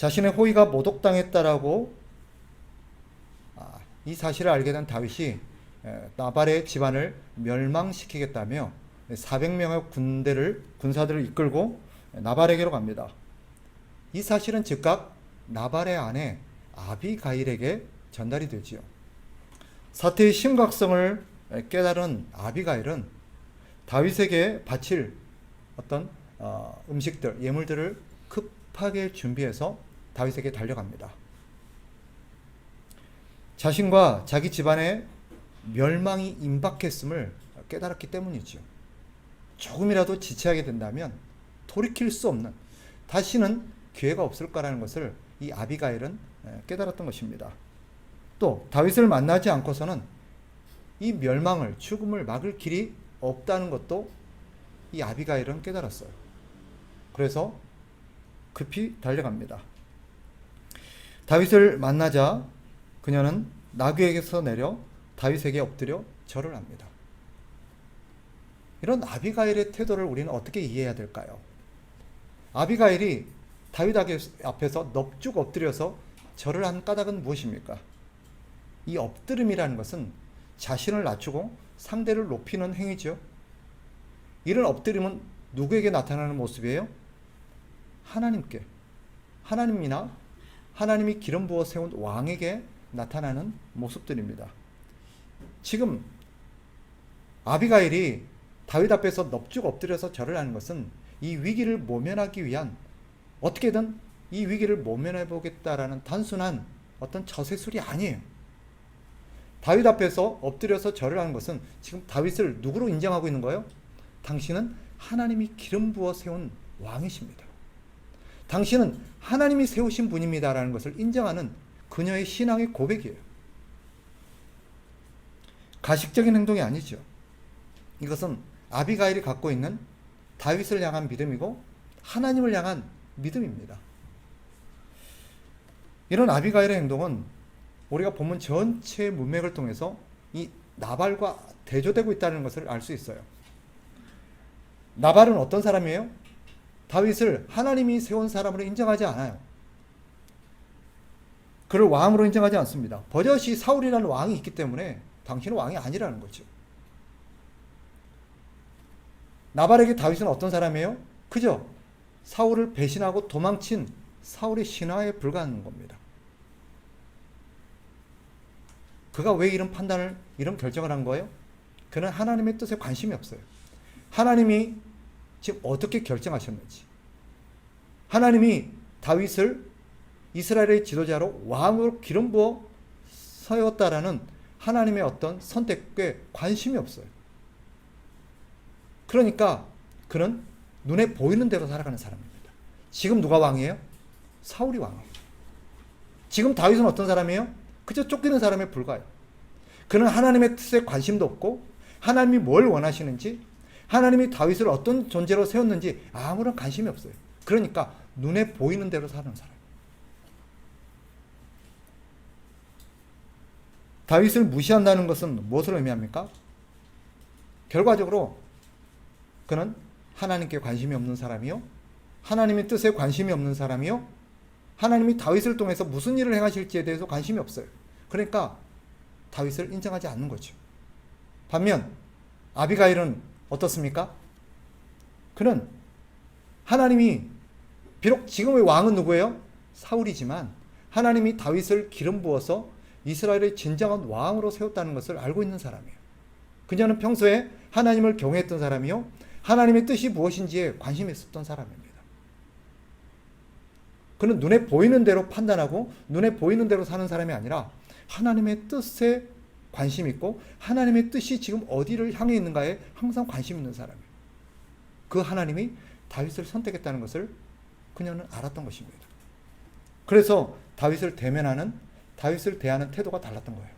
자신의 호의가 모독당했다라고 이 사실을 알게 된 다윗이 나발의 집안을 멸망시키겠다며 400명의 군사들을 이끌고 나발에게로 갑니다. 이 사실은 즉각 나발의 아내 아비가일에게 전달이 되지요. 사태의 심각성을 깨달은 아비가일은 다윗에게 바칠 어떤 음식들, 예물들을 급하게 준비해서 다윗에게 달려갑니다. 자신과 자기 집안의 멸망이 임박했음을 깨달았기 때문이죠. 조금이라도 지체하게 된다면 돌이킬 수 없는, 다시는 기회가 없을 거라는 것을 이 아비가일은 깨달았던 것입니다. 또 다윗을 만나지 않고서는 이 멸망을, 죽음을 막을 길이 없다는 것도 이 아비가일은 깨달았어요. 그래서 급히 달려갑니다. 다윗을 만나자 그녀는 나귀에게서 내려 다윗에게 엎드려 절을 합니다. 이런 아비가일의 태도를 우리는 어떻게 이해해야 될까요? 아비가일이 다윗 앞에서 넙죽 엎드려서 절을 한 까닭은 무엇입니까? 이 엎드림이라는 것은 자신을 낮추고 상대를 높이는 행위죠. 이런 엎드림은 누구에게 나타나는 모습이에요? 하나님께, 하나님이나 하나님이 기름 부어 세운 왕에게 나타나는 모습들입니다. 지금 아비가일이 다윗 앞에서 넙죽 엎드려서 절을 하는 것은 이 위기를 모면하기 위한, 어떻게든 이 위기를 모면해 보겠다라는 단순한 어떤 처세술이 아니에요. 다윗 앞에서 엎드려서 절을 하는 것은 지금 다윗을 누구로 인정하고 있는 거예요? 당신은 하나님이 기름 부어 세운 왕이십니다. 당신은 하나님이 세우신 분입니다라는 것을 인정하는 그녀의 신앙의 고백이에요. 가식적인 행동이 아니죠. 이것은 아비가일이 갖고 있는 다윗을 향한 믿음이고 하나님을 향한 믿음입니다. 이런 아비가일의 행동은 우리가 본문 전체의 문맥을 통해서 이 나발과 대조되고 있다는 것을 알 수 있어요. 나발은 어떤 사람이에요? 다윗을 하나님이 세운 사람으로 인정하지 않아요. 그를 왕으로 인정하지 않습니다. 버젓이 사울이라는 왕이 있기 때문에 당신은 왕이 아니라는 거죠. 나발에게 다윗은 어떤 사람이에요? 그저 사울을 배신하고 도망친 사울의 신하에 불과한 겁니다. 그가 왜 이런 판단을, 이런 결정을 한 거예요? 그는 하나님의 뜻에 관심이 없어요. 하나님이 지금 어떻게 결정하셨는지, 하나님이 다윗을 이스라엘의 지도자로 왕으로 기름 부어 세웠다라는 하나님의 어떤 선택에 관심이 없어요. 그러니까 그는 눈에 보이는 대로 살아가는 사람입니다. 지금 누가 왕이에요? 사울이 왕이에요. 지금 다윗은 어떤 사람이에요? 그저 쫓기는 사람에 불과해요. 그는 하나님의 뜻에 관심도 없고 하나님이 뭘 원하시는지, 하나님이 다윗을 어떤 존재로 세웠는지 아무런 관심이 없어요. 그러니까 눈에 보이는 대로 사는 사람. 다윗을 무시한다는 것은 무엇을 의미합니까? 결과적으로 그는 하나님께 관심이 없는 사람이요, 하나님의 뜻에 관심이 없는 사람이요, 하나님이 다윗을 통해서 무슨 일을 행하실지에 대해서 관심이 없어요. 그러니까 다윗을 인정하지 않는 거죠. 반면 아비가일은 어떻습니까? 그는 하나님이, 비록 지금의 왕은 누구예요? 사울이지만 하나님이 다윗을 기름 부어서 이스라엘의 진정한 왕으로 세웠다는 것을 알고 있는 사람이에요. 그녀는 평소에 하나님을 경외했던 사람이요, 하나님의 뜻이 무엇인지에 관심이 있었던 사람입니다. 그는 눈에 보이는 대로 판단하고 눈에 보이는 대로 사는 사람이 아니라 하나님의 뜻에 관심 있고 하나님의 뜻이 지금 어디를 향해 있는가에 항상 관심 있는 사람이에요. 그 하나님이 다윗을 선택했다는 것을 그녀는 알았던 것입니다. 그래서 다윗을 대하는 태도가 달랐던 거예요.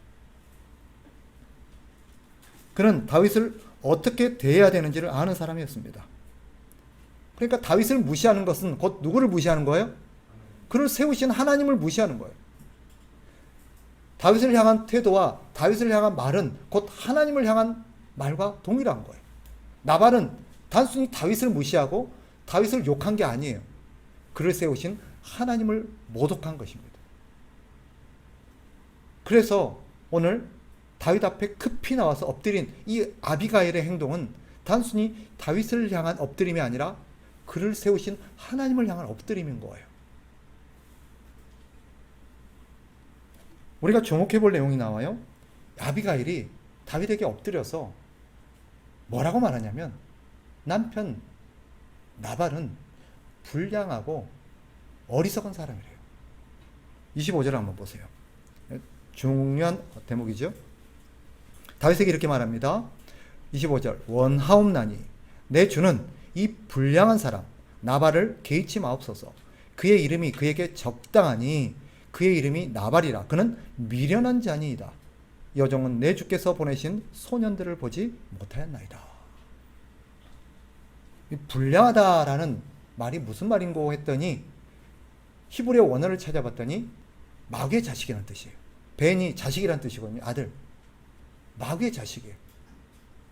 그는 다윗을 어떻게 대해야 되는지를 아는 사람이었습니다. 그러니까 다윗을 무시하는 것은 곧 누구를 무시하는 거예요? 그를 세우신 하나님을 무시하는 거예요. 다윗을 향한 태도와 다윗을 향한 말은 곧 하나님을 향한 말과 동일한 거예요. 나발은 단순히 다윗을 무시하고 다윗을 욕한 게 아니에요. 그를 세우신 하나님을 모독한 것입니다. 그래서 오늘 다윗 앞에 급히 나와서 엎드린 이 아비가일의 행동은 단순히 다윗을 향한 엎드림이 아니라 그를 세우신 하나님을 향한 엎드림인 거예요. 우리가 주목해 볼 내용이 나와요. 아비가일이 다윗에게 엎드려서 뭐라고 말하냐면 남편 나발은 불량하고 어리석은 사람이래요. 25절 한번 보세요. 중요한 대목이죠. 다윗에게 이렇게 말합니다. 25절 원하옵나니 내 주는 이 불량한 사람 나발을 개의치 마옵소서. 그의 이름이 그에게 적당하니 그의 이름이 나발이라. 그는 미련한 자니이다. 여종은 내 주께서 보내신 소년들을 보지 못하였나이다. 이 불량하다라는 말이 무슨 말인고 했더니 히브리어 원어를 찾아봤더니 마귀의 자식이라는 뜻이에요. 벤이 자식이라는 뜻이거든요. 아들. 마귀의 자식이에요.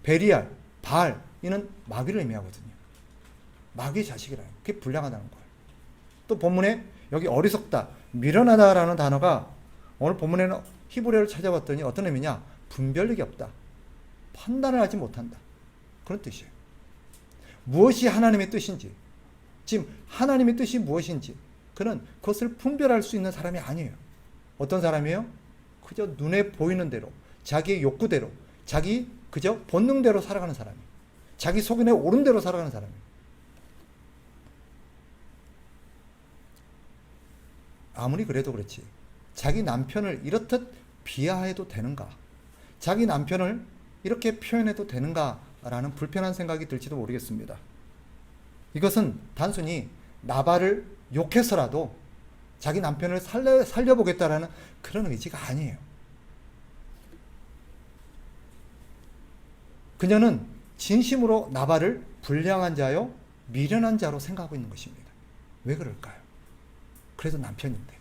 베리알, 바알 이는 마귀를 의미하거든요. 마귀의 자식이라는 그게 불량하다는 거예요. 또 본문에 여기 어리석다, 미련하다라는 단어가 오늘 본문에는 히브리어를 찾아봤더니 어떤 의미냐? 분별력이 없다. 판단을 하지 못한다. 그런 뜻이에요. 무엇이 하나님의 뜻인지, 지금 하나님의 뜻이 무엇인지 그는 그것을 분별할 수 있는 사람이 아니에요. 어떤 사람이에요? 그저 눈에 보이는 대로, 자기의 욕구대로, 자기 그저 본능대로 살아가는 사람이에요. 자기 속에 오른 대로 살아가는 사람이에요. 아무리 그래도 그렇지 자기 남편을 이렇듯 비하해도 되는가? 자기 남편을 이렇게 표현해도 되는가? 라는 불편한 생각이 들지도 모르겠습니다. 이것은 단순히 나발을 욕해서라도 자기 남편을 살려보겠다라는 그런 의지가 아니에요. 그녀는 진심으로 나발을 불량한 자요, 미련한 자로 생각하고 있는 것입니다. 왜 그럴까요? 그래도 남편인데.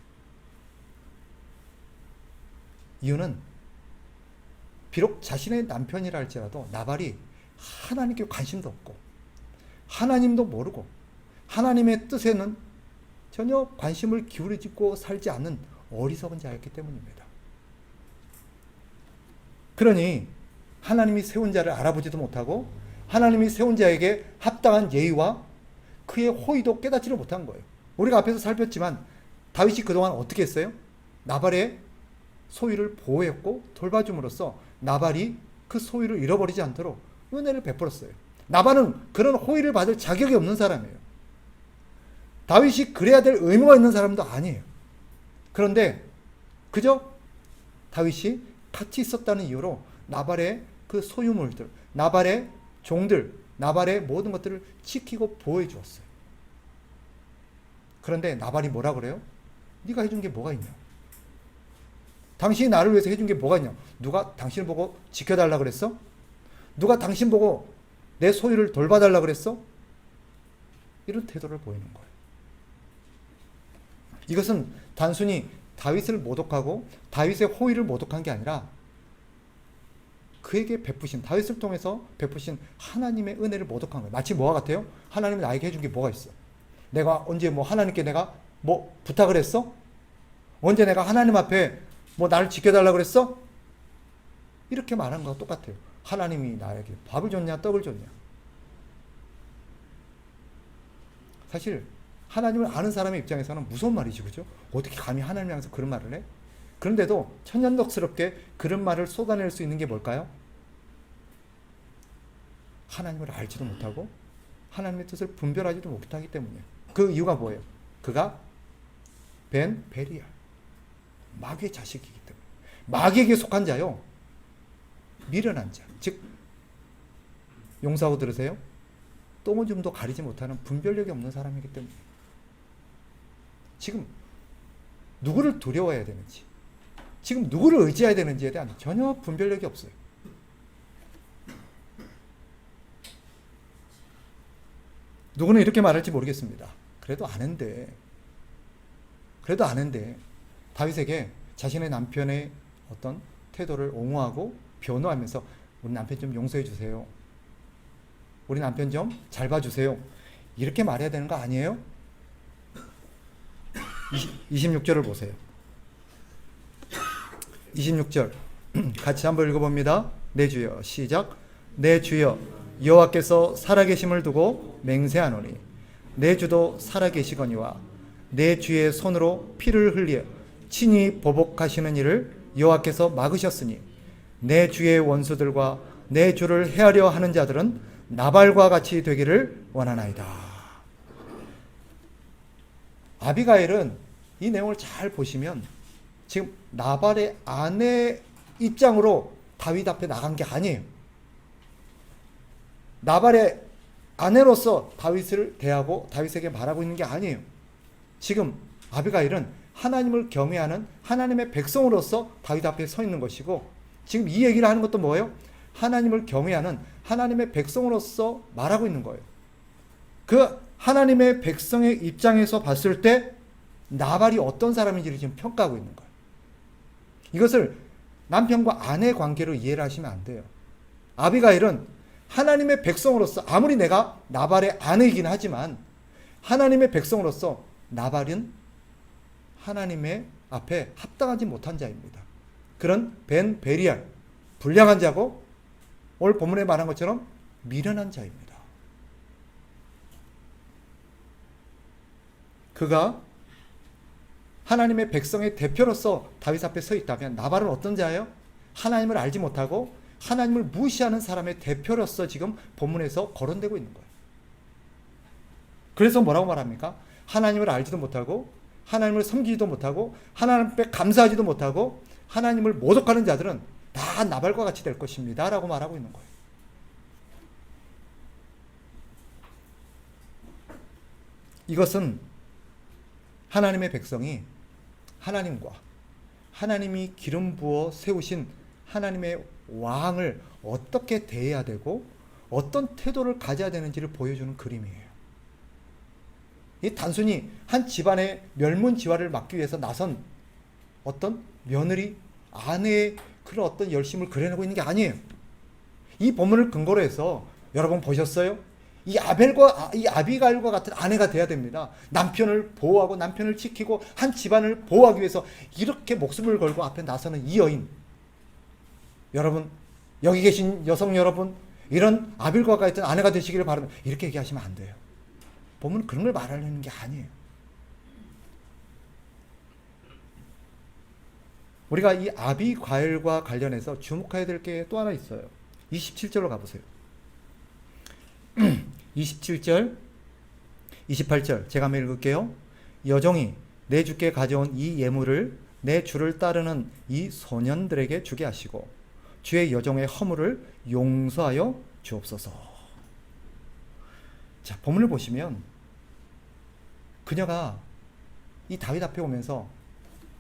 이유는 비록 자신의 남편이라 할지라도 나발이 하나님께 관심도 없고 하나님도 모르고 하나님의 뜻에는 전혀 관심을 기울이고 살지 않는 어리석은 자였기 때문입니다. 그러니 하나님이 세운 자를 알아보지도 못하고 하나님이 세운 자에게 합당한 예의와 그의 호의도 깨닫지를 못한 거예요. 우리가 앞에서 살폈지만 다윗이 그동안 어떻게 했어요? 나발의 소유를 보호했고 돌봐줌으로써 나발이 그 소유를 잃어버리지 않도록 은혜를 베풀었어요. 나발은 그런 호의를 받을 자격이 없는 사람이에요. 다윗이 그래야 될 의무가 있는 사람도 아니에요. 그런데 그저 다윗이 같이 있었다는 이유로 나발의 그 소유물들, 나발의 종들, 나발의 모든 것들을 지키고 보호해 주었어요. 그런데 나발이 뭐라 그래요? 네가 해준 게 뭐가 있냐? 당신이 나를 위해서 해준 게 뭐가 있냐? 누가 당신을 보고 지켜달라 그랬어? 누가 당신 보고 내 소유를 돌봐달라 그랬어? 이런 태도를 보이는 거예요. 이것은 단순히 다윗을 모독하고 다윗의 호의를 모독한 게 아니라 그에게 베푸신, 다윗을 통해서 베푸신 하나님의 은혜를 모독한 거예요. 마치 뭐와 같아요? 하나님이 나에게 해준 게 뭐가 있어? 내가 언제 하나님께 내가 부탁을 했어? 언제 내가 하나님 앞에 나를 지켜달라고 그랬어? 이렇게 말하는 거와 똑같아요. 하나님이 나에게 밥을 줬냐 떡을 줬냐? 사실 하나님을 아는 사람의 입장에서는 무서운 말이죠. 그죠? 어떻게 감히 하나님을 향해서 그런 말을 해? 그런데도 천연덕스럽게 그런 말을 쏟아낼 수 있는 게 뭘까요? 하나님을 알지도 못하고 하나님의 뜻을 분별하지도 못하기 때문이에요. 그 이유가 뭐예요? 그가 베리알 마귀의 자식이기 때문에. 마귀에게 속한 자요, 미련한 자, 즉 용서하고 들으세요. 똥오줌도 가리지 못하는 분별력이 없는 사람이기 때문에. 지금 누구를 두려워해야 되는지, 지금 누구를 의지해야 되는지에 대한 전혀 분별력이 없어요. 누구는 이렇게 말할지 모르겠습니다. 그래도 아는데 다윗에게 자신의 남편의 어떤 태도를 옹호하고 변호하면서 우리 남편 좀 용서해 주세요. 우리 남편 좀 잘 봐주세요. 이렇게 말해야 되는 거 아니에요? 26절을 보세요. 26절 같이 한번 읽어봅니다. 내 주여, 시작. 내 주여 여호와께서 살아계심을 두고 맹세하노니 내 주도 살아계시거니와 내 주의 손으로 피를 흘려 친히 보복하시는 일을 여호와께서 막으셨으니 내 주의 원수들과 내 주를 해하려 하는 자들은 나발과 같이 되기를 원하나이다. 아비가일은 이 내용을 잘 보시면 지금 나발의 아내 입장으로 다윗 앞에 나간 게 아니에요. 나발의 아내로서 다윗을 대하고 다윗에게 말하고 있는 게 아니에요. 지금 아비가일은 하나님을 경외하는 하나님의 백성으로서 다윗 앞에 서 있는 것이고, 지금 이 얘기를 하는 것도 뭐예요? 하나님을 경외하는 하나님의 백성으로서 말하고 있는 거예요. 그 하나님의 백성의 입장에서 봤을 때 나발이 어떤 사람인지를 지금 평가하고 있는 거예요. 이것을 남편과 아내 관계로 이해를 하시면 안 돼요. 아비가일은 하나님의 백성으로서, 아무리 내가 나발의 아내이긴 하지만 하나님의 백성으로서 나발은 하나님의 앞에 합당하지 못한 자입니다. 그런 벤 베리알, 불량한 자고 오늘 본문에 말한 것처럼 미련한 자입니다. 그가 하나님의 백성의 대표로서 다윗 앞에 서 있다면 나발은 어떤 자예요? 하나님을 알지 못하고 하나님을 무시하는 사람의 대표로서 지금 본문에서 거론되고 있는 거예요. 그래서 뭐라고 말합니까? 하나님을 알지도 못하고 하나님을 섬기지도 못하고 하나님 앞에 감사하지도 못하고 하나님을 모독하는 자들은 다 나발과 같이 될 것입니다 라고 말하고 있는 거예요. 이것은 하나님의 백성이 하나님과 하나님이 기름 부어 세우신 하나님의 왕을 어떻게 대해야 되고 어떤 태도를 가져야 되는지를 보여주는 그림이에요. 이 단순히 한 집안의 멸문지화를 막기 위해서 나선 어떤 며느리, 아내의 그런 어떤 열심을 그려내고 있는 게 아니에요. 이 본문을 근거로 해서 여러분 보셨어요? 이 아비가일과 같은 아내가 돼야 됩니다. 남편을 보호하고 남편을 지키고 한 집안을 보호하기 위해서 이렇게 목숨을 걸고 앞에 나서는 이 여인. 여러분, 여기 계신 여성 여러분, 이런 아빌과 같은 아내가 되시기를 바랍니다. 이렇게 얘기하시면 안 돼요. 보면 그런 걸 말하려는 게 아니에요. 우리가 이 아비과일과 관련해서 주목해야 될 게 또 하나 있어요. 27절로 가보세요. 27절, 28절 제가 한번 읽을게요. 여종이 내 주께 가져온 이 예물을 내 주를 따르는 이 소년들에게 주게 하시고 주의 여종의 허물을 용서하여 주옵소서. 자, 본문을 보시면 그녀가 이 다윗 앞에 오면서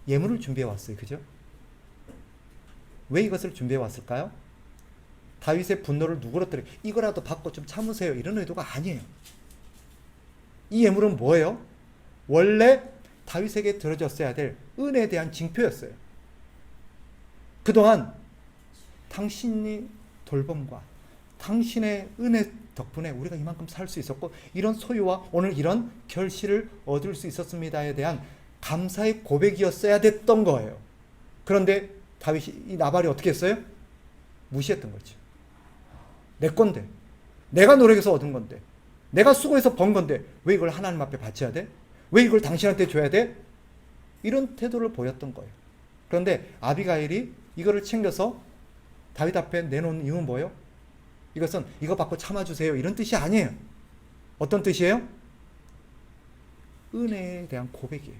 예물을 준비해 왔어요. 그죠? 왜 이것을 준비해 왔을까요? 다윗의 분노를 누그러뜨려 이거라도 받고 좀 참으세요, 이런 의도가 아니에요. 이 예물은 뭐예요? 원래 다윗에게 들어졌어야 될 은혜에 대한 징표였어요. 그동안 당신이 돌봄과 당신의 은혜 덕분에 우리가 이만큼 살 수 있었고 이런 소유와 오늘 이런 결실을 얻을 수 있었습니다에 대한 감사의 고백이었어야 됐던 거예요. 그런데 다윗이, 이 나발이 어떻게 했어요? 무시했던 거죠. 내 건데, 내가 노력해서 얻은 건데, 내가 수고해서 번 건데 왜 이걸 하나님 앞에 바쳐야 돼? 왜 이걸 당신한테 줘야 돼? 이런 태도를 보였던 거예요. 그런데 아비가일이 이거를 챙겨서 다윗 앞에 내놓은 이유는 뭐예요? 이것은 이거 받고 참아주세요, 이런 뜻이 아니에요. 어떤 뜻이에요? 은혜에 대한 고백이에요.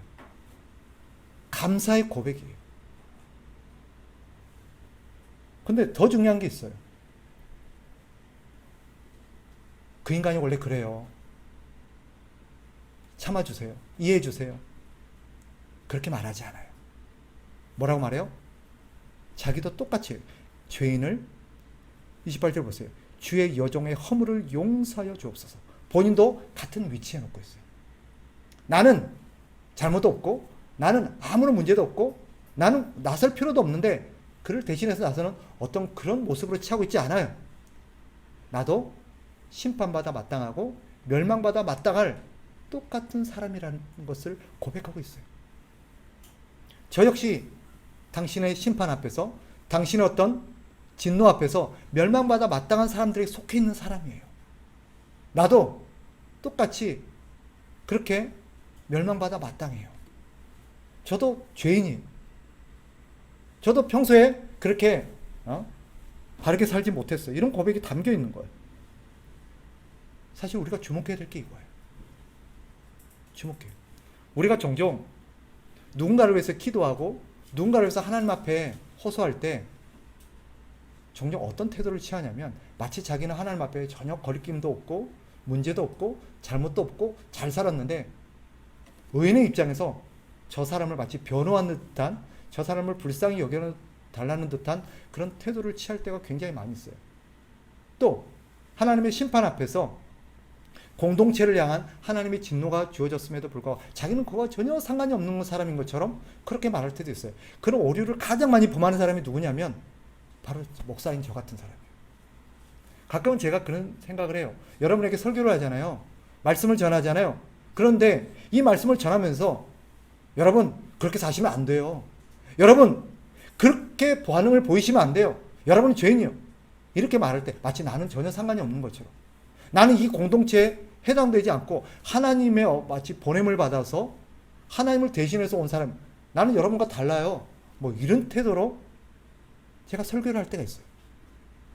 감사의 고백이에요. 근데 더 중요한 게 있어요. 그 인간이 원래 그래요. 참아주세요. 이해해주세요. 그렇게 말하지 않아요. 뭐라고 말해요? 자기도 똑같이 죄인을 28절 보세요. 주의 여종의 허물을 용서하여 주옵소서. 본인도 같은 위치에 놓고 있어요. 나는 잘못도 없고 나는 아무런 문제도 없고 나는 나설 필요도 없는데 그를 대신해서 나서는 어떤 그런 모습으로 취하고 있지 않아요. 나도 심판받아 마땅하고 멸망받아 마땅할 똑같은 사람이라는 것을 고백하고 있어요. 저 역시 당신의 심판 앞에서, 당신의 어떤 진노 앞에서 멸망받아 마땅한 사람들에게 속해 있는 사람이에요. 나도 똑같이 그렇게 멸망받아 마땅해요. 저도 죄인이에요. 저도 평소에 그렇게 바르게 살지 못했어요. 이런 고백이 담겨 있는 거예요. 사실 우리가 주목해야 될 게 이거예요. 주목해요. 우리가 종종 누군가를 위해서 기도하고 누군가를 위해서 하나님 앞에 호소할 때 종종 어떤 태도를 취하냐면 마치 자기는 하나님 앞에 전혀 거리낌도 없고 문제도 없고 잘못도 없고 잘 살았는데 의인의 입장에서 저 사람을 마치 변호하는 듯한, 저 사람을 불쌍히 여겨달라는 듯한 그런 태도를 취할 때가 굉장히 많이 있어요. 또 하나님의 심판 앞에서 공동체를 향한 하나님의 진노가 주어졌음에도 불구하고 자기는 그거와 전혀 상관이 없는 사람인 것처럼 그렇게 말할 때도 있어요. 그런 오류를 가장 많이 범하는 사람이 누구냐면 바로 목사인 저 같은 사람이에요. 가끔은 제가 그런 생각을 해요. 여러분에게 설교를 하잖아요. 말씀을 전하잖아요. 그런데 이 말씀을 전하면서 여러분 그렇게 사시면 안 돼요. 여러분 그렇게 반응을 보이시면 안 돼요. 여러분은 죄인이요. 이렇게 말할 때 마치 나는 전혀 상관이 없는 것처럼, 나는 이 공동체에 해당되지 않고 하나님의 마치 보냄을 받아서 하나님을 대신해서 온 사람, 나는 여러분과 달라요. 뭐 이런 태도로 제가 설교를 할 때가 있어요.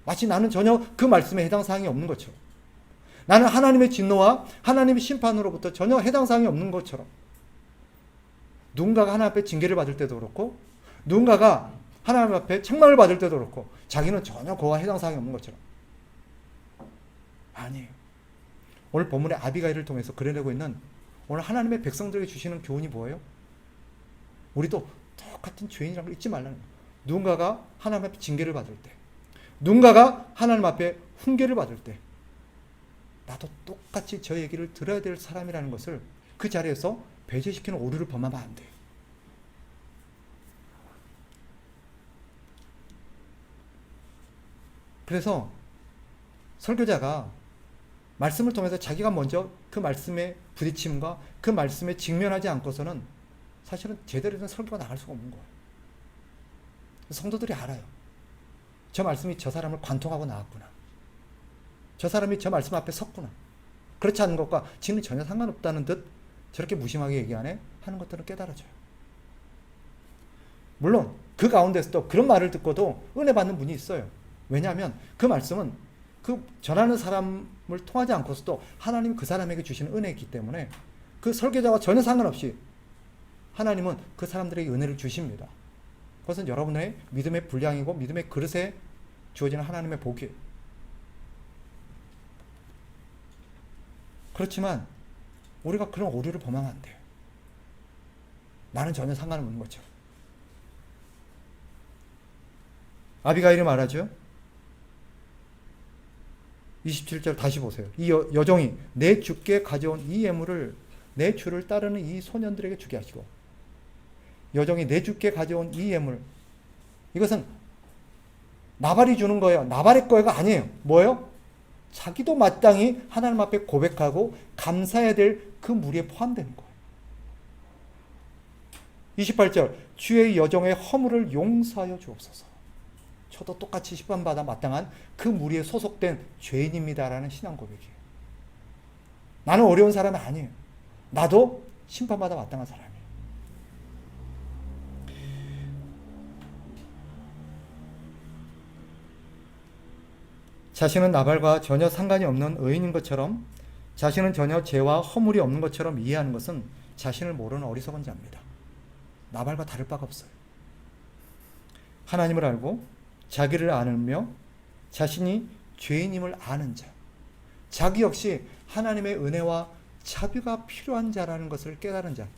마치 나는 전혀 그 말씀에 해당 사항이 없는 것처럼, 나는 하나님의 진노와 하나님의 심판으로부터 전혀 해당 사항이 없는 것처럼, 누군가가 하나님 앞에 징계를 받을 때도 그렇고 누군가가 하나님 앞에 책망을 받을 때도 그렇고 자기는 전혀 그와 해당 사항이 없는 것처럼. 아니에요. 오늘 본문의 아비가일을 통해서 그려내고 있는 오늘 하나님의 백성들에게 주시는 교훈이 뭐예요? 우리도 똑같은 죄인이라는 걸 잊지 말라는 거예요. 누군가가 하나님 앞에 징계를 받을 때, 누군가가 하나님 앞에 훈계를 받을 때 나도 똑같이 저 얘기를 들어야 될 사람이라는 것을 그 자리에서 배제시키는 오류를 범하면 안 돼요. 그래서 설교자가 말씀을 통해서 자기가 먼저 그 말씀에 부딪힘과 그 말씀에 직면하지 않고서는 사실은 제대로 된 설교가 나갈 수가 없는 거예요. 성도들이 알아요. 저 말씀이 저 사람을 관통하고 나왔구나. 저 사람이 저 말씀 앞에 섰구나. 그렇지 않은 것과 지는 전혀 상관없다는 듯 저렇게 무심하게 얘기하네 하는 것들은 깨달아져요. 물론 그 가운데서도 그런 말을 듣고도 은혜 받는 분이 있어요. 왜냐하면 그 말씀은 그 전하는 사람을 통하지 않고서도 하나님이 그 사람에게 주시는 은혜이기 때문에 그 설교자와 전혀 상관없이 하나님은 그 사람들에게 은혜를 주십니다. 그것은 여러분의 믿음의 분량이고 믿음의 그릇에 주어지는 하나님의 복이에요. 그렇지만 우리가 그런 오류를 범하면 안 돼요. 나는 전혀 상관없는 거죠. 아비가일이 말하죠. 27절 다시 보세요. 이 여종이 내 주께 가져온 이 예물을 내 주를 따르는 이 소년들에게 주게 하시고, 여종이 내 주께 가져온 이 예물, 이것은 나발이 주는 거예요. 나발의 거가 아니에요. 뭐예요? 자기도 마땅히 하나님 앞에 고백하고 감사해야 될 그 무리에 포함되는 거예요. 28절 주의 여종의 허물을 용서하여 주옵소서. 저도 똑같이 심판받아 마땅한 그 무리에 소속된 죄인입니다라는 신앙 고백이에요. 나는 어려운 사람이 아니에요. 나도 심판받아 마땅한 사람이에요. 자신은 나발과 전혀 상관이 없는 의인인 것처럼, 자신은 전혀 죄와 허물이 없는 것처럼 이해하는 것은 자신을 모르는 어리석은 자입니다. 나발과 다를 바가 없어요. 하나님을 알고 자기를 아며 자신이 죄인임을 아는 자, 자기 역시 하나님의 은혜와 자비가 필요한 자라는 것을 깨달은 자,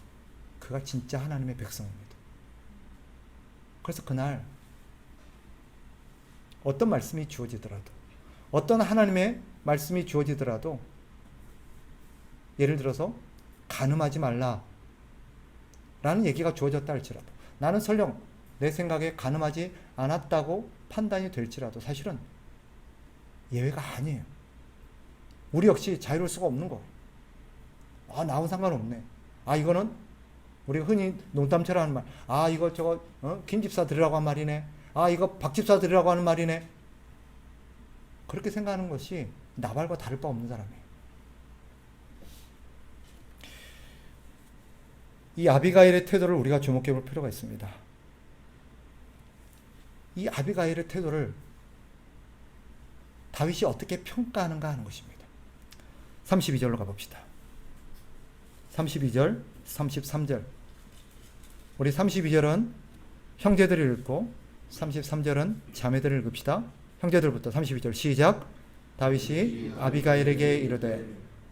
그가 진짜 하나님의 백성입니다. 그래서 그날 어떤 말씀이 주어지더라도, 어떤 하나님의 말씀이 주어지더라도, 예를 들어서 간음하지 말라 라는 얘기가 주어졌다 할지라도, 나는 설령 내 생각에 간음하지 않았다고 판단이 될지라도 사실은 예외가 아니에요. 우리 역시 자유로울 수가 없는 거. 나하고는 상관없네. 이거는 우리가 흔히 농담처럼 하는 말, 아 이거 저거 김 집사 들으라고 한 말이네, 아 이거 박 집사 들으라고 하는 말이네. 그렇게 생각하는 것이 나발과 다를 바 없는 사람이에요. 이 아비가일의 태도를 우리가 주목해 볼 필요가 있습니다. 이 아비가일의 태도를 다윗이 어떻게 평가하는가 하는 것입니다. 32절로 가봅시다. 32절, 33절. 우리 32절은 형제들을 읽고 33절은 자매들을 읽읍시다. 형제들부터 32절 시작. 다윗이 아비가일에게 이르되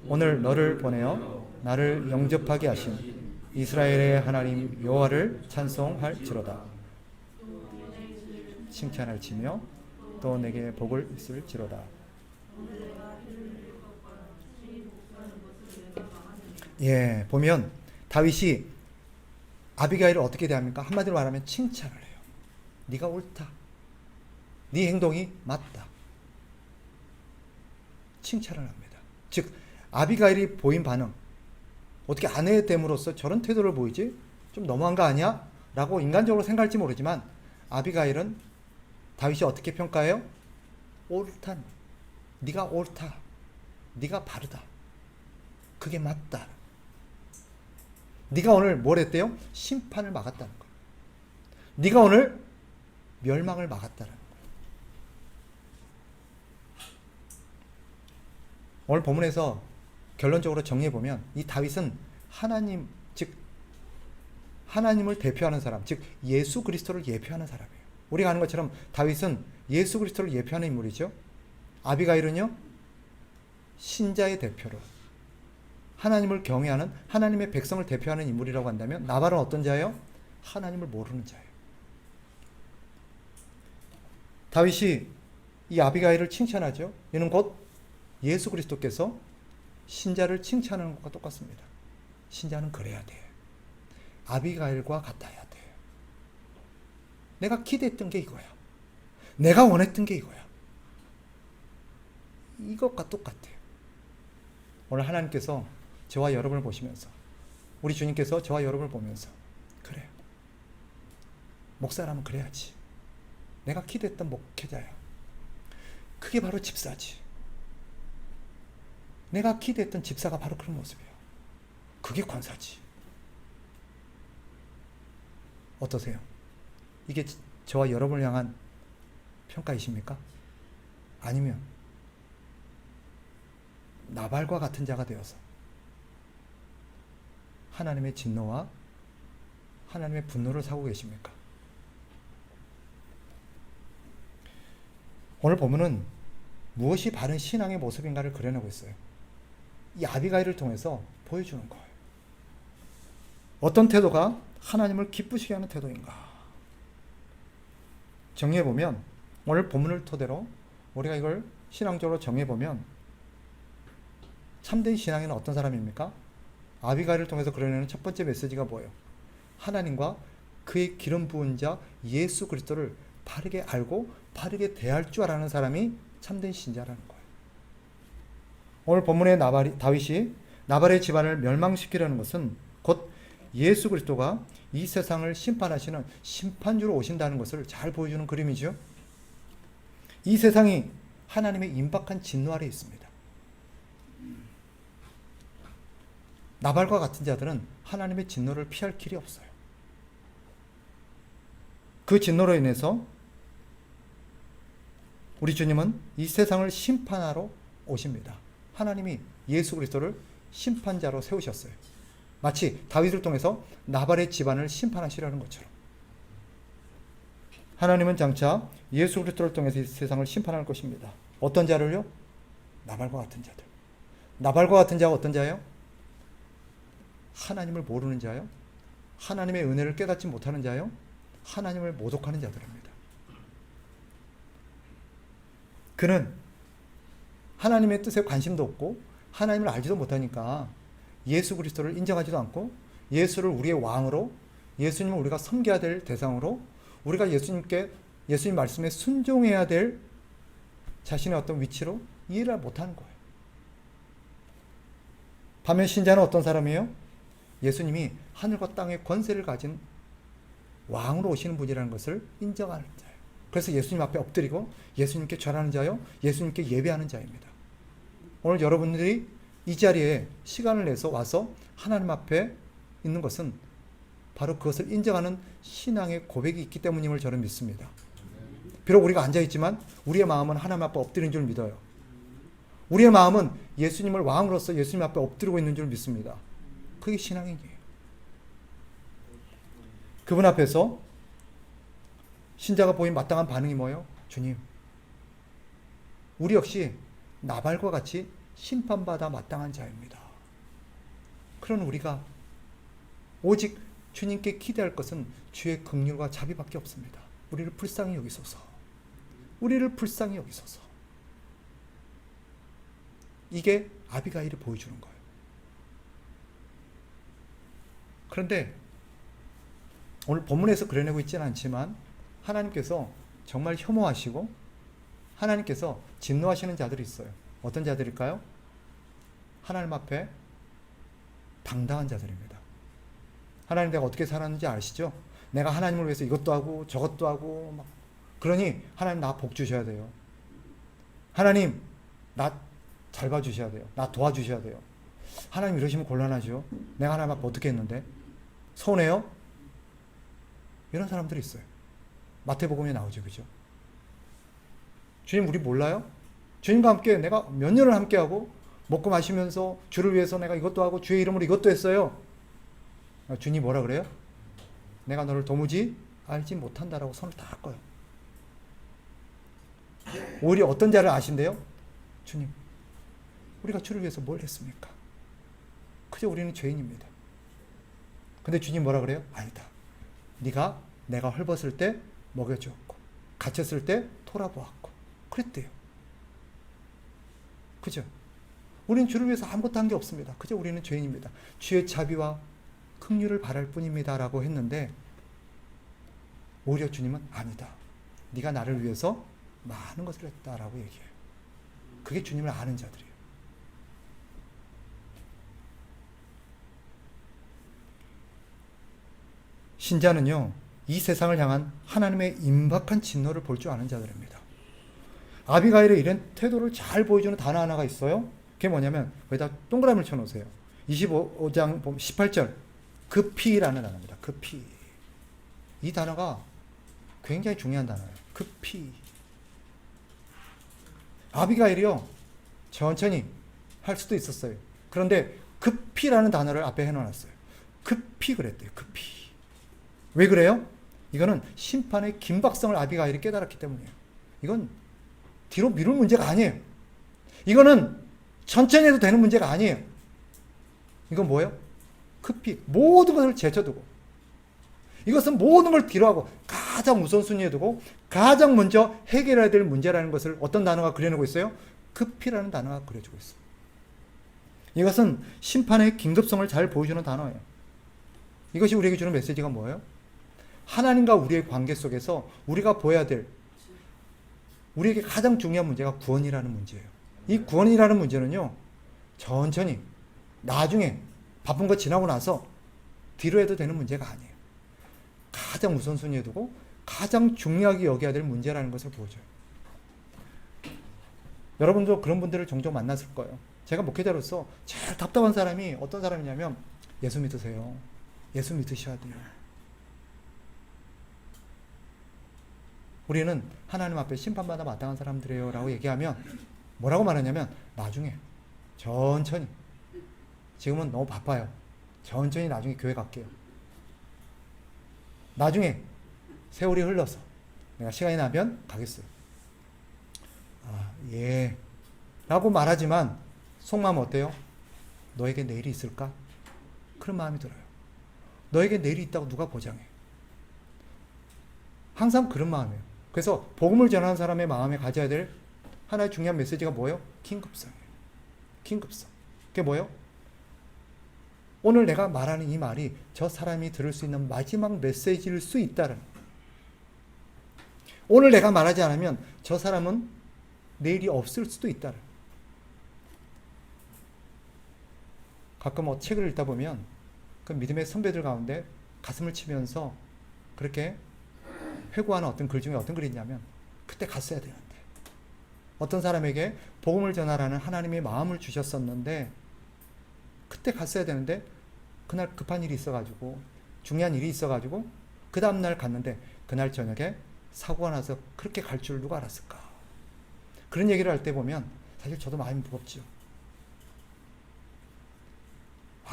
오늘 너를 보내어 나를 영접하게 하신 이스라엘의 하나님 여호와를 찬송할지로다. 칭찬할지며 또 내게 복을 있을지로다. 예, 보면 다윗이 아비가일을 어떻게 대합니까? 한마디로 말하면 칭찬을 해요. 네가 옳다. 네 행동이 맞다. 칭찬을 합니다. 즉 아비가일이 보인 반응, 어떻게 아내 됨으로써 저런 태도를 보이지? 좀 너무한 거 아니야? 라고 인간적으로 생각할지 모르지만 아비가일은 다윗이 어떻게 평가해요? 옳다. 네가 옳다. 네가 바르다. 그게 맞다. 네가 오늘 뭘 했대요? 심판을 막았다는 거예요. 네가 오늘 멸망을 막았다는 거예요. 오늘 본문에서 결론적으로 정리해보면 이 다윗은 하나님, 즉 하나님을 대표하는 사람, 즉 예수 그리스도를 예표하는 사람이에요. 우리가 아는 것처럼 다윗은 예수 그리스도를 예표하는 인물이죠. 아비가일은요, 신자의 대표로 하나님을 경외하는 하나님의 백성을 대표하는 인물이라고 한다면 나발은 어떤 자예요? 하나님을 모르는 자예요. 다윗이 이 아비가일을 칭찬하죠. 이는 곧 예수 그리스도께서 신자를 칭찬하는 것과 똑같습니다. 신자는 그래야 돼. 아비가일과 같아야 돼. 내가 기대했던 게 이거야. 내가 원했던 게 이거야. 이것과 똑같아요. 오늘 하나님께서 저와 여러분을 보시면서, 우리 주님께서 저와 여러분을 보면서, 그래, 목사라면 그래야지. 내가 기대했던 목회자야. 그게 바로 집사지. 내가 기대했던 집사가 바로 그런 모습이에요. 그게 권사지. 어떠세요? 이게 저와 여러분을 향한 평가이십니까? 아니면 나발과 같은 자가 되어서 하나님의 진노와 하나님의 분노를 사고 계십니까? 오늘 보면은 무엇이 바른 신앙의 모습인가를 그려내고 있어요. 이 아비가일을 통해서 보여주는 거예요. 어떤 태도가 하나님을 기쁘시게 하는 태도인가? 정리해보면, 오늘 본문을 토대로 우리가 이걸 신앙적으로 정해보면 참된 신앙에는 어떤 사람입니까? 아비가일을 통해서 그려내는 첫 번째 메시지가 뭐예요? 하나님과 그의 기름 부은 자 예수 그리스도를 바르게 알고 바르게 대할 줄 아는 사람이 참된 신자라는 거예요. 오늘 본문의 다윗이 나발의 집안을 멸망시키려는 것은 곧 예수 그리스도가 이 세상을 심판하시는 심판주로 오신다는 것을 잘 보여주는 그림이죠. 이 세상이 하나님의 임박한 진노 아래 있습니다. 나발과 같은 자들은 하나님의 진노를 피할 길이 없어요. 그 진노로 인해서 우리 주님은 이 세상을 심판하러 오십니다. 하나님이 예수 그리스도를 심판자로 세우셨어요. 마치 다윗을 통해서 나발의 집안을 심판하시려는 것처럼 하나님은 장차 예수 그리스도를 통해서 이 세상을 심판할 것입니다. 어떤 자를요? 나발과 같은 자들. 나발과 같은 자가 어떤 자예요? 하나님을 모르는 자요? 하나님의 은혜를 깨닫지 못하는 자요? 하나님을 모독하는 자들입니다. 그는 하나님의 뜻에 관심도 없고 하나님을 알지도 못하니까 예수 그리스도를 인정하지도 않고 예수를 우리의 왕으로, 예수님을 우리가 섬겨야 될 대상으로, 우리가 예수님 말씀에 순종해야 될 자신의 어떤 위치로 이해를 못하는 거예요. 반면 신자는 어떤 사람이에요? 예수님이 하늘과 땅의 권세를 가진 왕으로 오시는 분이라는 것을 인정하는 자예요. 그래서 예수님 앞에 엎드리고 예수님께 절하는 자요, 예수님께 예배하는 자입니다. 오늘 여러분들이 이 자리에 시간을 내서 와서 하나님 앞에 있는 것은 바로 그것을 인정하는 신앙의 고백이 있기 때문임을 저는 믿습니다. 비록 우리가 앉아있지만 우리의 마음은 하나님 앞에 엎드린 줄 믿어요. 우리의 마음은 예수님을 왕으로서 예수님 앞에 엎드리고 있는 줄 믿습니다. 그게 신앙이에요. 그분 앞에서 신자가 보인 마땅한 반응이 뭐예요? 주님, 우리 역시 나발과 같이 심판받아 마땅한 자입니다. 그런 우리가 오직 주님께 기대할 것은 주의 긍휼과 자비밖에 없습니다. 우리를 불쌍히 여기소서. 우리를 불쌍히 여기소서. 이게 아비가일이 보여주는 거예요. 그런데 오늘 본문에서 그려내고 있지는 않지만 하나님께서 정말 혐오하시고 하나님께서 진노하시는 자들이 있어요. 어떤 자들일까요? 하나님 앞에 당당한 자들입니다. 하나님 내가 어떻게 살았는지 아시죠? 내가 하나님을 위해서 이것도 하고 저것도 하고 막 그러니 하나님 나 복 주셔야 돼요. 하나님 나 잘 봐주셔야 돼요. 나 도와주셔야 돼요. 하나님 이러시면 곤란하죠. 내가 하나님 앞에 어떻게 했는데? 서운해요? 이런 사람들이 있어요. 마태복음에 나오죠. 그죠? 주님 우리 몰라요? 주님과 함께 내가 몇 년을 함께하고 먹고 마시면서 주를 위해서 내가 이것도 하고 주의 이름으로 이것도 했어요. 주님 뭐라 그래요? 내가 너를 도무지 알지 못한다라고 손을 다 꺼요. 오히려 어떤 자를 아신대요? 주님 우리가 주를 위해서 뭘 했습니까? 그저 우리는 죄인입니다. 근데 주님 뭐라 그래요? 아니다. 네가 내가 헐벗을 때 먹여주었고 갇혔을 때 돌아보았고 그랬대요. 그죠? 우리는 주를 위해서 아무것도 한 게 없습니다. 그저 우리는 죄인입니다. 주의 자비와 긍휼을 바랄 뿐입니다 라고 했는데 오히려 주님은 아니다. 네가 나를 위해서 많은 것을 했다라고 얘기해요. 그게 주님을 아는 자들이에요. 신자는요, 이 세상을 향한 하나님의 임박한 진노를 볼 줄 아는 자들입니다. 아비가일의 이런 태도를 잘 보여주는 단어 하나가 있어요. 그게 뭐냐면 거기다 동그라미를 쳐놓으세요. 25장 18절 급히라는 단어입니다. 급히. 이 단어가 굉장히 중요한 단어예요. 급히. 아비가일이요 천천히 할 수도 있었어요. 그런데 급히라는 단어를 앞에 해놓았어요. 급히 그랬대요. 급히. 왜 그래요? 이거는 심판의 긴박성을 아비가일이 깨달았기 때문이에요. 이건 뒤로 미룰 문제가 아니에요. 이거는 천천히 해도 되는 문제가 아니에요. 이건 뭐예요? 급히 모든 것을 제쳐두고 이것은 모든 걸 뒤로하고 가장 우선순위에 두고 가장 먼저 해결해야 될 문제라는 것을 어떤 단어가 그려내고 있어요? 급히라는 단어가 그려주고 있어요. 이것은 심판의 긴급성을 잘 보여주는 단어예요. 이것이 우리에게 주는 메시지가 뭐예요? 하나님과 우리의 관계 속에서 우리가 보여야 될 우리에게 가장 중요한 문제가 구원이라는 문제예요. 이 구원이라는 문제는요 천천히 나중에 바쁜 거 지나고 나서 뒤로 해도 되는 문제가 아니에요. 가장 우선순위에 두고 가장 중요하게 여겨야 될 문제라는 것을 보여줘요. 여러분도 그런 분들을 종종 만났을 거예요. 제가 목회자로서 제일 답답한 사람이 어떤 사람이냐면 예수 믿으세요. 예수 믿으셔야 돼요. 우리는 하나님 앞에 심판받아 마땅한 사람들이에요 라고 얘기하면 뭐라고 말하냐면 나중에 천천히 지금은 너무 바빠요. 천천히 나중에 교회 갈게요. 나중에 세월이 흘러서 내가 시간이 나면 가겠어요. 아, 예 라고 말하지만 속마음 어때요? 너에게 내일이 있을까? 그런 마음이 들어요. 너에게 내일이 있다고 누가 보장해? 항상 그런 마음이에요. 그래서 복음을 전하는 사람의 마음에 가져야 될 하나의 중요한 메시지가 뭐예요? 긴급성이에요. 긴급성. 그게 뭐예요? 오늘 내가 말하는 이 말이 저 사람이 들을 수 있는 마지막 메시지일 수 있다는. 오늘 내가 말하지 않으면 저 사람은 내일이 없을 수도 있다는. 가끔 책을 읽다 보면 그 믿음의 선배들 가운데 가슴을 치면서 그렇게 회고하는 어떤 글 중에 어떤 글이 있냐면, 그때 갔어야 되는데, 어떤 사람에게 복음을 전하라는 하나님의 마음을 주셨었는데 그때 갔어야 되는데 그날 급한 일이 있어가지고, 중요한 일이 있어가지고 그 다음날 갔는데 그날 저녁에 사고가 나서 그렇게 갈 줄 누가 알았을까. 그런 얘기를 할 때 보면 사실 저도 마음이 무겁죠.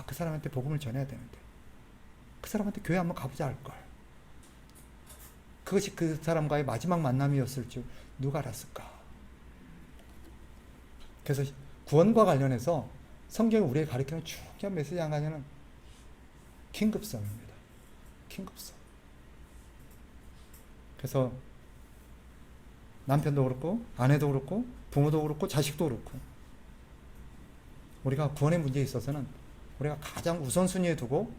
그 사람한테 복음을 전해야 되는데, 그 사람한테 교회 한번 가보자 할걸. 그것이 그 사람과의 마지막 만남이었을 줄 누가 알았을까. 그래서 구원과 관련해서 성경이 우리에게 가르치는 중요한 메시지 한 가지는 긴급성입니다. 긴급성. 그래서 남편도 그렇고 아내도 그렇고 부모도 그렇고 자식도 그렇고, 우리가 구원의 문제에 있어서는 우리가 가장 우선순위에 두고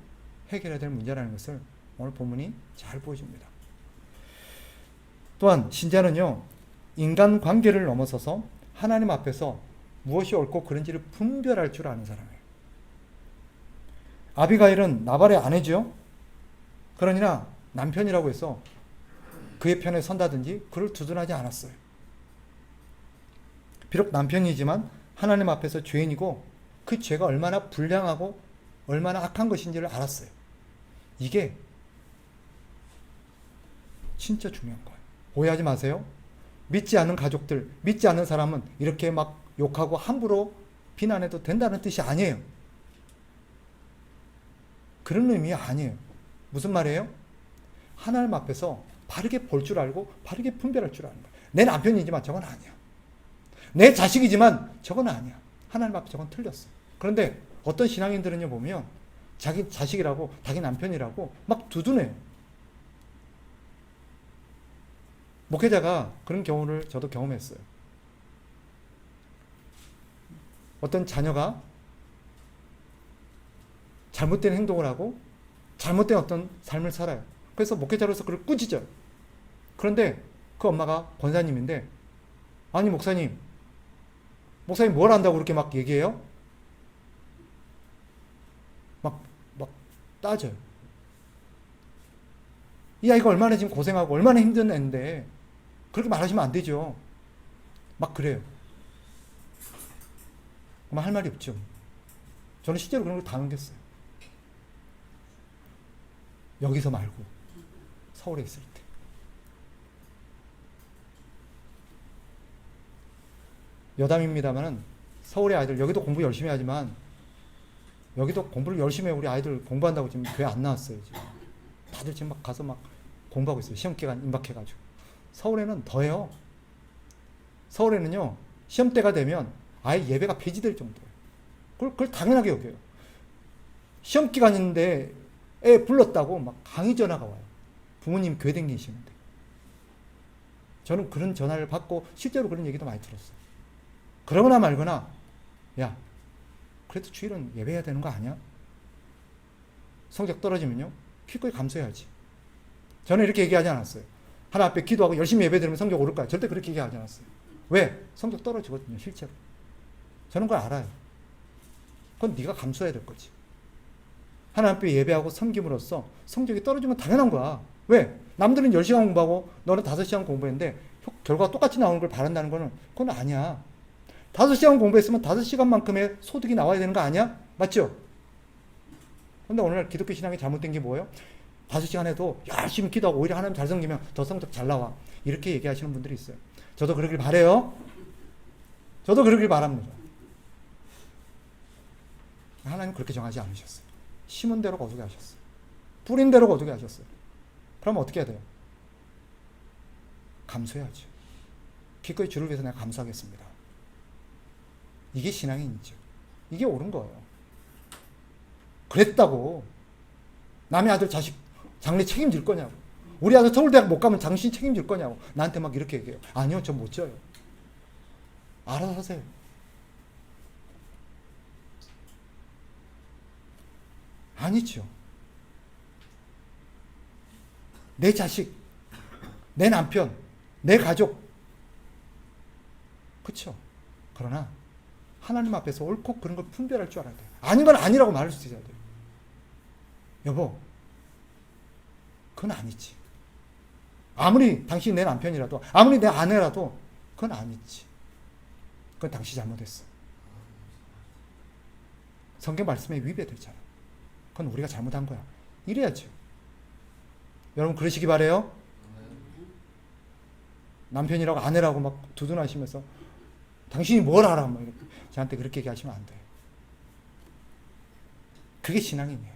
해결해야 될 문제라는 것을 오늘 본문이 잘 보여줍니다. 또한 신자는요, 인간관계를 넘어서서 하나님 앞에서 무엇이 옳고 그른지를 분별할 줄 아는 사람이에요. 아비가일은 나발의 아내죠. 그러나 남편이라고 해서 그의 편에 선다든지 그를 두둔하지 않았어요. 비록 남편이지만 하나님 앞에서 죄인이고 그 죄가 얼마나 불량하고 얼마나 악한 것인지를 알았어요. 이게 진짜 중요한 거예요. 오해하지 마세요. 믿지 않는 가족들, 믿지 않는 사람은 이렇게 막 욕하고 함부로 비난해도 된다는 뜻이 아니에요. 그런 의미 아니에요. 무슨 말이에요? 하나님 앞에서 바르게 볼 줄 알고 바르게 분별할 줄 아는 거예요. 내 남편이지만 저건 아니야. 내 자식이지만 저건 아니야. 하나님 앞에 저건 틀렸어. 그런데 어떤 신앙인들은요, 보면 자기 자식이라고 자기 남편이라고 막 두둔해요. 목회자가 그런 경우를 저도 경험했어요. 어떤 자녀가 잘못된 행동을 하고 잘못된 어떤 삶을 살아요. 그래서 목회자로서 그걸 꾸짖어요. 그런데 그 엄마가 권사님인데, 아니 목사님 뭘 안다고 그렇게 막 얘기해요? 막 따져요. 이 아이가 얼마나 지금 고생하고 얼마나 힘든 애인데 그렇게 말하시면 안 되죠. 막 그래요. 할 말이 없죠. 저는 실제로 그런 걸 다 넘겼어요. 여기서 말고 서울에 있을 때. 여담입니다만은 서울의 아이들, 여기도 공부 열심히 하지만 여기도 공부를 열심히 해. 우리 아이들 공부한다고 지금 교회 안 나왔어요. 지금. 다들 지금 막 가서 막 공부하고 있어요. 시험 기간 임박해가지고. 서울에는 더해요. 서울에는요, 시험 때가 되면 아예 예배가 폐지될 정도예요. 그걸 당연하게 여겨요. 시험 기간인데 애 불렀다고 막 강의 전화가 와요. 부모님 교회 다니시는데. 저는 그런 전화를 받고 실제로 그런 얘기도 많이 들었어요. 그러거나 말거나, 야, 그래도 주일은 예배해야 되는 거 아니야? 성적 떨어지면요, 기꺼이 감수해야지. 저는 이렇게 얘기하지 않았어요. 하나 앞에 기도하고 열심히 예배 드리면 성적 오를 거야. 절대 그렇게 얘기하지 않았어요. 왜? 성적 떨어지거든요, 실제로. 저는 그걸 알아요. 그건 네가 감수해야 될 거지. 하나님 앞에 예배하고 섬김으로써 성적이 떨어지면 당연한 거야. 왜? 남들은 10시간 공부하고 너는 5시간 공부했는데 결과가 똑같이 나오는 걸 바란다는 거는 그건 아니야. 5시간 공부했으면 5시간만큼의 소득이 나와야 되는 거 아니야? 맞죠? 근데 오늘날 기독교 신앙이 잘못된 게 뭐예요? 5시간 해도 열심히 기도하고 오히려 하나님 잘 섬기면 더 성적 잘 나와. 이렇게 얘기하시는 분들이 있어요. 저도 그러길 바라요. 저도 그러길 바랍니다. 하나님 그렇게 정하지 않으셨어요. 심은 대로 거두게 하셨어요. 뿌린 대로 거두게 하셨어요. 그럼 어떻게 해야 돼요? 감수해야죠. 기꺼이 주를 위해서 내가 감수하겠습니다. 이게 신앙인이죠. 이게 옳은 거예요. 그랬다고 남의 아들 자식 장래 책임질 거냐고. 우리 아들 서울대학 못 가면 당신 책임질 거냐고. 나한테 막 이렇게 얘기해요. 아니요, 저 못 져요. 알아서 하세요. 아니죠. 내 자식, 내 남편, 내 가족. 그렇죠. 그러나 하나님 앞에서 옳고 그런 걸 분별할 줄 알아야 돼요. 아닌 건 아니라고 말할 수 있어야 돼요. 여보, 그건 아니지. 아무리 당신이 내 남편이라도, 아무리 내 아내라도 그건 아니지. 그건 당신이 잘못했어. 성경 말씀에 위배되잖아. 그건 우리가 잘못한 거야. 이래야죠. 여러분 그러시기 바래요? 남편이라고 아내라고 막 두둔하시면서 당신이 뭘 알아? 막 이렇게 저한테 그렇게 얘기하시면 안 돼요. 그게 신앙인이에요.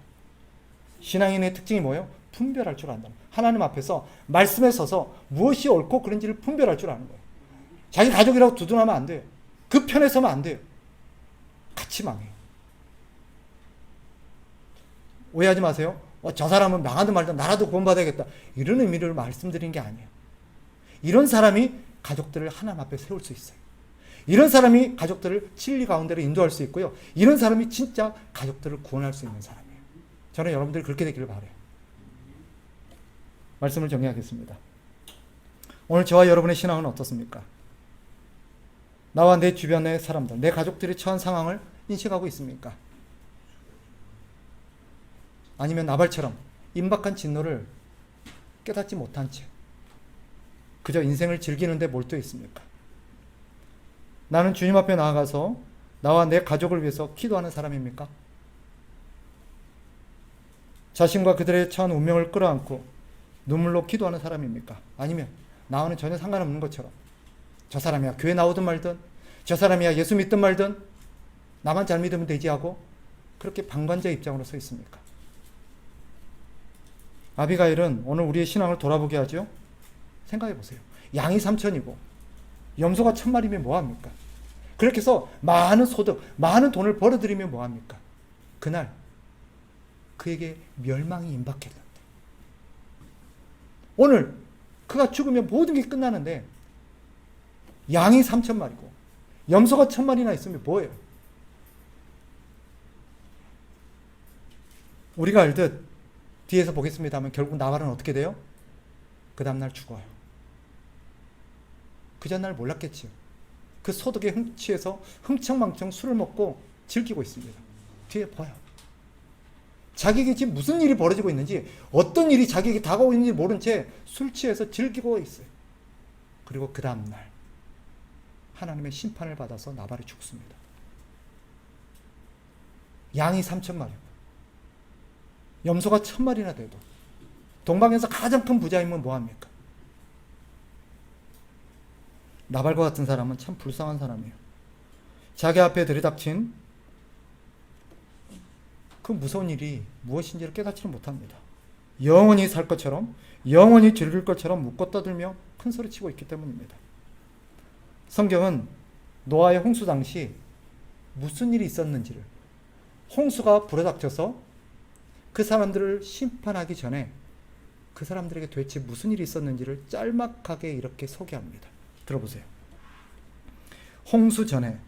신앙인의 특징이 뭐예요? 분별할 줄 안다. 하나님 앞에서 말씀에 서서 무엇이 옳고 그른지를 분별할 줄 아는 거예요. 자기 가족이라고 두둔하면 안 돼요. 그 편에 서면 안 돼요. 같이 망해요. 오해하지 마세요. 저 사람은 망하든 말든 나라도 구원받아야겠다. 이런 의미를 말씀드린 게 아니에요. 이런 사람이 가족들을 하나님 앞에 세울 수 있어요. 이런 사람이 가족들을 진리 가운데로 인도할 수 있고요. 이런 사람이 진짜 가족들을 구원할 수 있는 사람이에요. 저는 여러분들이 그렇게 되기를 바라요. 말씀을 정리하겠습니다. 오늘 저와 여러분의 신앙은 어떻습니까? 나와 내 주변의 사람들, 내 가족들이 처한 상황을 인식하고 있습니까? 아니면 나발처럼 임박한 진노를 깨닫지 못한 채 그저 인생을 즐기는 데 몰두해 있습니까? 나는 주님 앞에 나아가서 나와 내 가족을 위해서 기도하는 사람입니까? 자신과 그들의 처한 운명을 끌어안고 눈물로 기도하는 사람입니까? 아니면 나와는 전혀 상관없는 것처럼 저 사람이야 교회 나오든 말든, 저 사람이야 예수 믿든 말든 나만 잘 믿으면 되지 하고 그렇게 방관자 입장으로 서 있습니까? 아비가일은 오늘 우리의 신앙을 돌아보게 하죠. 생각해 보세요. 양이 3,000이고 염소가 1,000마리면 뭐합니까? 그렇게 해서 많은 소득, 많은 돈을 벌어들이면 뭐합니까? 그날 그에게 멸망이 임박했는데 오늘 그가 죽으면 모든 게 끝나는데 양이 3,000마리고 염소가 1,000마리나 있으면 뭐예요? 우리가 알듯 뒤에서 보겠습니다만 결국 나발은 어떻게 돼요? 그 다음날 죽어요. 그 전날 몰랐겠지요. 그 소득에 흥취해서 흥청망청 술을 먹고 즐기고 있습니다. 뒤에 보여. 자기에게 지금 무슨 일이 벌어지고 있는지, 어떤 일이 자기에게 다가오고 있는지 모른 채 술 취해서 즐기고 있어요. 그리고 그 다음날 하나님의 심판을 받아서 나발이 죽습니다. 양이 3,000마리고 염소가 1,000마리나 돼도 동방에서 가장 큰 부자이면 뭐합니까? 나발과 같은 사람은 참 불쌍한 사람이에요. 자기 앞에 들이닥친 그 무서운 일이 무엇인지를 깨닫지를 못합니다. 영원히 살 것처럼, 영원히 즐길 것처럼 묻고 떠들며 큰 소리 치고 있기 때문입니다. 성경은 노아의 홍수 당시 무슨 일이 있었는지를, 홍수가 불어닥쳐서 그 사람들을 심판하기 전에 그 사람들에게 도대체 무슨 일이 있었는지를 짤막하게 이렇게 소개합니다. 들어보세요. 홍수 전에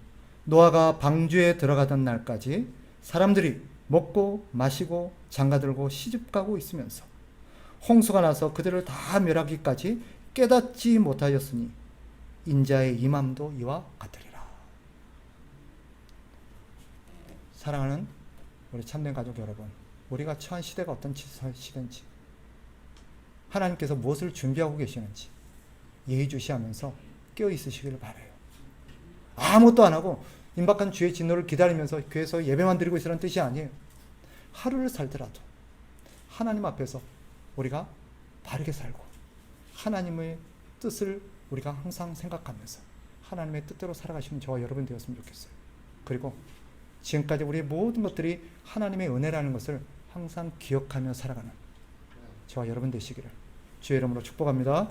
노아가 방주에 들어가던 날까지 사람들이 먹고 마시고 장가들고 시집가고 있으면서 홍수가 나서 그들을 다 멸하기까지 깨닫지 못하였으니 인자의 임함도 이와 같으리라. 사랑하는 우리 참된 가족 여러분, 우리가 처한 시대가 어떤 시대인지, 하나님께서 무엇을 준비하고 계시는지 예의주시하면서 깨어있으시기를 바라요. 아무것도 안 하고 임박한 주의 진노를 기다리면서 교회에서 예배만 드리고 있으라는 뜻이 아니에요. 하루를 살더라도 하나님 앞에서 우리가 바르게 살고 하나님의 뜻을 우리가 항상 생각하면서 하나님의 뜻대로 살아가시는 저와 여러분 되었으면 좋겠어요. 그리고 지금까지 우리의 모든 것들이 하나님의 은혜라는 것을 항상 기억하며 살아가는 저와 여러분 되시기를 주의 이름으로 축복합니다.